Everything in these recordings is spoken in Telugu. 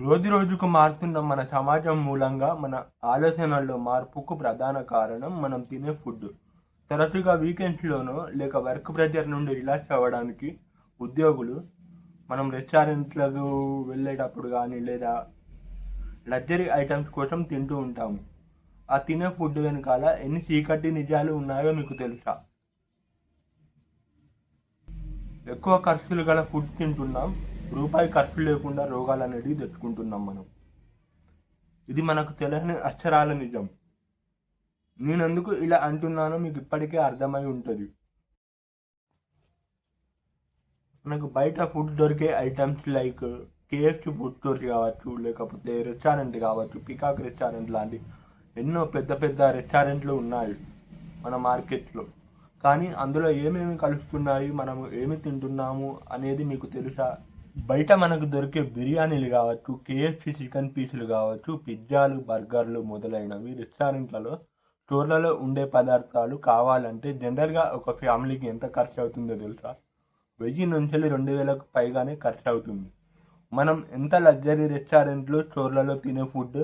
రోజు రోజుకు మారుతున్న మన సమాజం మూలంగా మన ఆలోచనల్లో మార్పుకు ప్రధాన కారణం మనం తినే ఫుడ్. తరచుగా వీకెండ్స్‌లోనో లేక వర్క్ ప్రెషర్ నుండి రిలాక్స్ అవ్వడానికి ఉద్యోగులు మనం రెస్టారెంట్‌లకు వెళ్ళేటప్పుడు గానీ, లేదా లగ్జరీ ఐటెమ్స్ కోసం తింటూ ఉంటాము. ఆ తినే ఫుడ్ వెనకాల ఎన్ని చీకటి నిజాలు ఉన్నాయో మీకు తెలుసా? ఎక్కువ ఖర్చులు గల ఫుడ్ తింటున్నాం. రూపాయి ఖర్చు లేకుండా రోగాలనేటివి తెచ్చుకుంటున్నాం మనం. ఇది మనకు తెలియని అక్షరాల నిజం. నేనెందుకు ఇలా అంటున్నానో మీకు ఇప్పటికే అర్థమై ఉంటది. మనకు బయట ఫుడ్ దొరికే items like KFC food court కావచ్చు, లేకపోతే రెస్టారెంట్ కావచ్చు, పీకాక్ రెస్టారెంట్ లాంటి ఎన్నో పెద్ద పెద్ద రెస్టారెంట్లు ఉన్నాయి మన మార్కెట్‌లో. కానీ అందులో ఏమేమి కలుస్తున్నాయి, మనము ఏమి తింటున్నాము అనేది మీకు తెలుసా? బయట మనకు దొరికే బిర్యానీలు కావచ్చు, కేఎఫ్‌సి చికెన్ పీసులు కావచ్చు, పిజ్జాలు, బర్గర్లు మొదలైనవి రెస్టారెంట్లలో, స్టోర్లలో ఉండే పదార్థాలు కావాలంటే జనరల్‌గా ఒక ఫ్యామిలీకి ఎంత ఖర్చు అవుతుందో తెలుసా? 1000 నుంచి 2000కు పైగానే ఖర్చు అవుతుంది. మనం ఎంత లగ్జరీ రెస్టారెంట్లు, స్టోర్లలో తినే ఫుడ్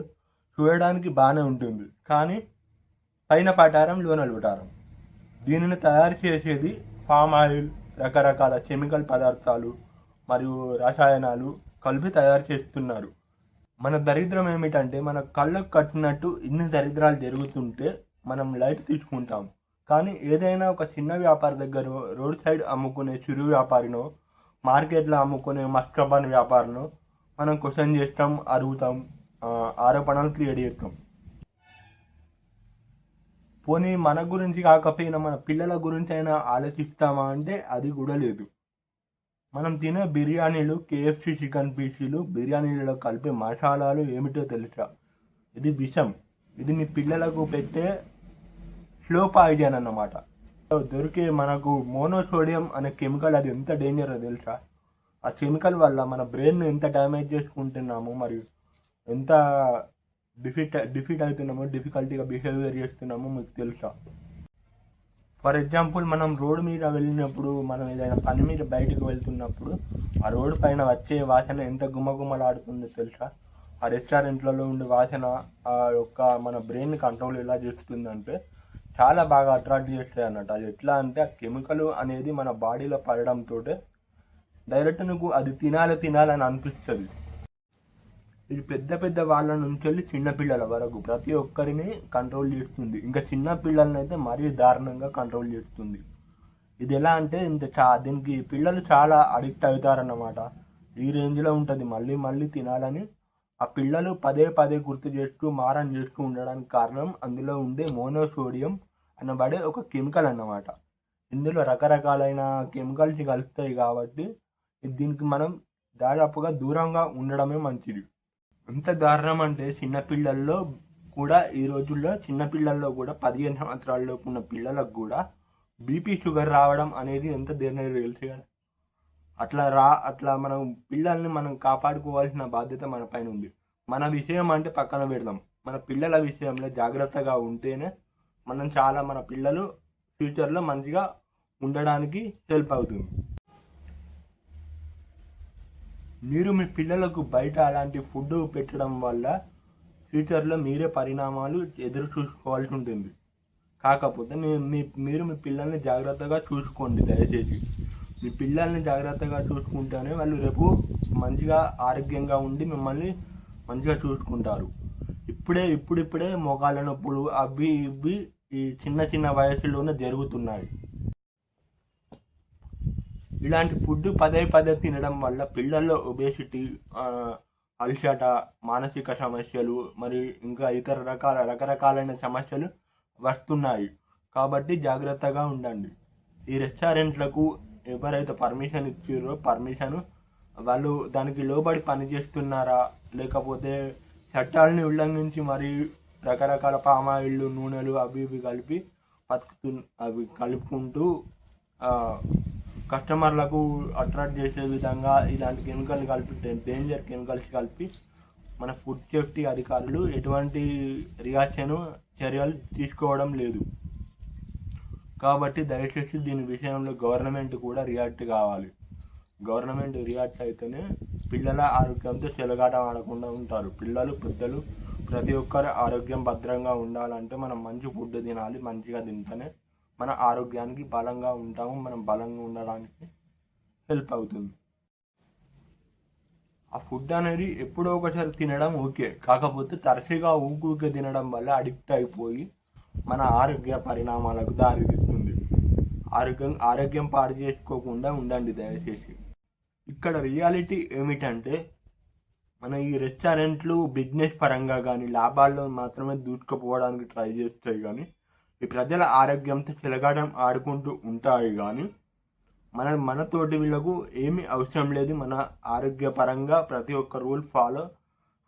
చూడడానికి బాగానే ఉంటుంది. కానీ పైన పటారం లోన లూటారం. దీనిని తయారు చేసేది పామ్ ఆయిల్, రకరకాల కెమికల్ పదార్థాలు మరియు రసాయనాలు కలిపి తయారు చేస్తున్నారు. మన దరిద్రం ఏమిటంటే మన కళ్ళకు కట్టినట్టు ఇన్ని దరిద్రాలు జరుగుతుంటే మనం లైట్ తీసుకుంటాం. కానీ ఏదైనా ఒక చిన్న వ్యాపారి దగ్గర, రోడ్ సైడ్ అమ్ముకునే చిరు వ్యాపారినో, మార్కెట్లో అమ్ముకునే మస్కబాన్ వ్యాపారినో మనం క్వశ్చన్ చేస్తాం, అడుగుతాం, ఆరోపణలు క్రియేట్ చేస్తాం. పోనీ మన గురించి కాకపోయినా మన పిల్లల గురించి అయినా ఆలోచిస్తామా అంటే అది కూడా లేదు. మనం తినే బిర్యానీలు, కేఎఫ్‌సి చికెన్ పీసులు, బిర్యానీలలో కలిపే మసాలాలు ఏమిటో తెలుసా? ఇది విషం. ఇది మీ పిల్లలకు పెట్టే స్లో పాయిజన్ అన్నమాట. దొరికే మనకు మోనోసోడియం అనే కెమికల్, అది ఎంత డేంజరో తెలుసా? ఆ కెమికల్ వల్ల మన బ్రెయిన్ ఎంత డ్యామేజ్ చేసుకుంటున్నామో, మరియు ఎంత డిఫీట్ అవుతున్నామో, డిఫికల్టీగా బిహేవియర్ చేస్తున్నామో మీకు తెలుసా? ఫర్ ఎగ్జాంపుల్, మనం రోడ్డు మీద వెళ్ళినప్పుడు, మనం ఏదైనా పని మీద బయటకు వెళ్తున్నప్పుడు ఆ రోడ్డు పైన వచ్చే వాసన ఎంత గుమగుమలాడుతుందో తెలుసా? ఆ రెస్టారెంట్లలో ఉండే వాసన ఆ యొక్క మన బ్రెయిన్ కంట్రోల్ ఎలా చేస్తుందంటే చాలా బాగా అట్రాక్ట్ చేస్తాయి అన్నట్టు. అది ఎట్లా అంటే ఆ కెమికల్ అనేది మన బాడీలో పడడంతో డైరెక్ట్ నువ్వు అది తినాలని అనిపిస్తుంది. ఇది పెద్ద పెద్ద వాళ్ళ నుంచి వెళ్ళి చిన్నపిల్లల వరకు ప్రతి ఒక్కరిని కంట్రోల్ చేస్తుంది. ఇంకా చిన్న పిల్లల్ని అయితే మరీ దారుణంగా కంట్రోల్ చేస్తుంది. ఇది ఎలా అంటే దీనికి పిల్లలు చాలా అడిక్ట్ అవుతారన్నమాట. ఈ రేంజ్లో ఉంటుంది. మళ్ళీ మళ్ళీ తినాలని ఆ పిల్లలు పదే పదే గుర్తు చేస్తూ మారం చేస్తూ ఉండడానికి కారణం అందులో ఉండే మోనోసోడియం అనబడే ఒక కెమికల్ అన్నమాట. ఇందులో రకరకాలైన కెమికల్స్ కలుస్తాయి కాబట్టి దీనికి మనం దాదాపుగా దూరంగా ఉండడమే మంచిది. ఎంత దారుణం అంటే చిన్నపిల్లల్లో కూడా, ఈ రోజుల్లో చిన్నపిల్లల్లో కూడా 15 సంవత్సరాలలోపు ఉన్న పిల్లలకు కూడా బీపీ, షుగర్ రావడం అనేది ఎంత డేంజర్ తెలుసు కదా. అట్లా మనం పిల్లల్ని మనం కాపాడుకోవాల్సిన బాధ్యత మన పైన ఉంది. మన విషయం అంటే పక్కన పెడదాం, మన పిల్లల విషయంలో జాగ్రత్తగా ఉంటేనే మన పిల్లలు ఫ్యూచర్లో మంచిగా ఉండడానికి హెల్ప్ అవుతుంది. మీరు మీ పిల్లలకు బయట అలాంటి ఫుడ్ పెట్టడం వల్ల ఫ్యూచర్లో మీరే పరిణామాలు ఎదురు చూసుకోవాల్సి ఉంటుంది. కాకపోతే మీరు మీ పిల్లల్ని జాగ్రత్తగా చూసుకోండి దయచేసి. మీ పిల్లల్ని జాగ్రత్తగా చూసుకుంటేనే వాళ్ళు రేపు మంచిగా ఆరోగ్యంగా ఉండి మిమ్మల్ని మంచిగా చూసుకుంటారు. ఇప్పుడిప్పుడే మోకాళ్ళ నొప్పులు అవి ఇవి ఈ చిన్న చిన్న వయసులోనే జరుగుతున్నాయి. ఇలాంటి ఫుడ్ పదే తినడం వల్ల పిల్లల్లో ఒబేసిటీ, అల్సట, మానసిక సమస్యలు మరియు ఇంకా ఇతర రకరకాలైన సమస్యలు వస్తున్నాయి. కాబట్టి జాగ్రత్తగా ఉండండి. ఈ రెస్టారెంట్లకు ఎవరైతే పర్మిషన్ ఇచ్చారో వాళ్ళు దానికి లోబడి పనిచేస్తున్నారా, లేకపోతే చట్టాలని ఉల్లంఘించి మరి రకరకాల పామాయిళ్ళు, నూనెలు అవి ఇవి కలిపి అవి కలుపుకుంటూ కస్టమర్లకు అట్రాక్ట్ చేసే విధంగా ఇలాంటి కెమికల్ కలిపి, డేంజర్ కెమికల్స్ కలిపి మన ఫుడ్ సేఫ్టీ అధికారులు ఎటువంటి చర్యలు తీసుకోవడం లేదు. కాబట్టి దయచేసి దీని విషయంలో గవర్నమెంట్ కూడా రియాక్ట్ కావాలి. గవర్నమెంట్ రియాక్ట్ అయితేనే పిల్లల ఆరోగ్యంతో చెలగాటం ఆడకుండా ఉంటారు. పిల్లలు పెద్దలు ప్రతి ఒక్కరి ఆరోగ్యం భద్రంగా ఉండాలంటే మనం మంచి ఫుడ్ తినాలి. మంచిగా తింటేనే మన ఆరోగ్యానికి బలంగా ఉంటాము. మనం బలంగా ఉండడానికి హెల్ప్ అవుతుంది. ఆ ఫుడ్ అనేది ఎప్పుడో ఒకసారి తినడం ఓకే, కాకపోతే తరచుగా ఊకే తినడం వల్ల అడిక్ట్ అయిపోయి మన ఆరోగ్య పరిణామాలకు దారితీస్తుంది. ఆరోగ్యం పాడు చేసుకోకుండా ఉండండి దయచేసి. ఇక్కడ రియాలిటీ ఏమిటంటే, మన ఈ రెస్టారెంట్లు బిజినెస్ పరంగా కానీ లాభాల్లో మాత్రమే దూసుకుపోవడానికి ట్రై చేస్తాయి కానీ ఈ ప్రజల ఆరోగ్యంతో చెలగాటం ఆడుకుంటూ ఉంటాయి కానీ మనతోటి వీళ్ళకు ఏమీ అవసరం లేదు. మన ఆరోగ్యపరంగా ప్రతి ఒక్క రూల్ ఫాలో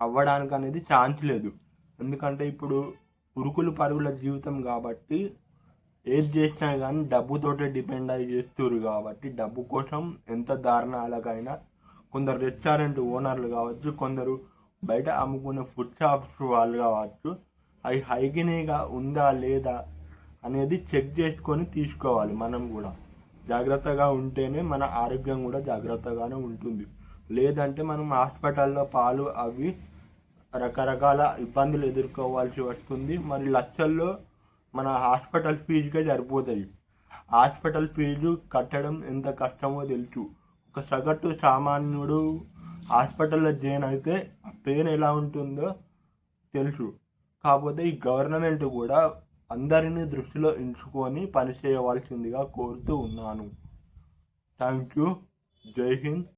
అవ్వడానికి అనేది ఛాన్స్ లేదు. ఎందుకంటే ఇప్పుడు ఉరుకులు పరుగుల జీవితం కాబట్టి ఏది చేసినా కానీ డబ్బుతోటే డిపెండ్ అయ్యి చేస్తున్నారు కాబట్టి డబ్బు కోసం ఎంత దారుణాలకైనా కొందరు రెస్టారెంట్ ఓనర్లు కావచ్చు, కొందరు బయట అమ్ముకునే ఫుడ్ షాప్స్ వాళ్ళు కావచ్చు, అవి హైజీనిక్గా ఉందా లేదా అనేది చెక్ చేసుకొని తీసుకోవాలి. మనం కూడా జాగ్రత్తగా ఉంటేనే మన ఆరోగ్యం కూడా జాగ్రత్తగానే ఉంటుంది. లేదంటే మనం హాస్పిటల్లో పాలు అవి రకరకాల ఇబ్బందులు ఎదుర్కోవాల్సి వస్తుంది. మరి లక్షల్లో మన హాస్పిటల్ ఫీజుకే సరిపోతాయి. హాస్పిటల్ ఫీజు కట్టడం ఎంత కష్టమో తెలుసు. ఒక సగటు సామాన్యుడు హాస్పిటల్లో జాయిన్ అయితే ఆ పెయిన్ ఎలా ఉంటుందో తెలుసు. కాకపోతే ఈ గవర్నమెంట్ కూడా అందరినీ దృష్టిలో ఉంచుకొని పనిచేయవలసిందిగా కోరుతూ ఉన్నాను. Thank you. జై హింద్.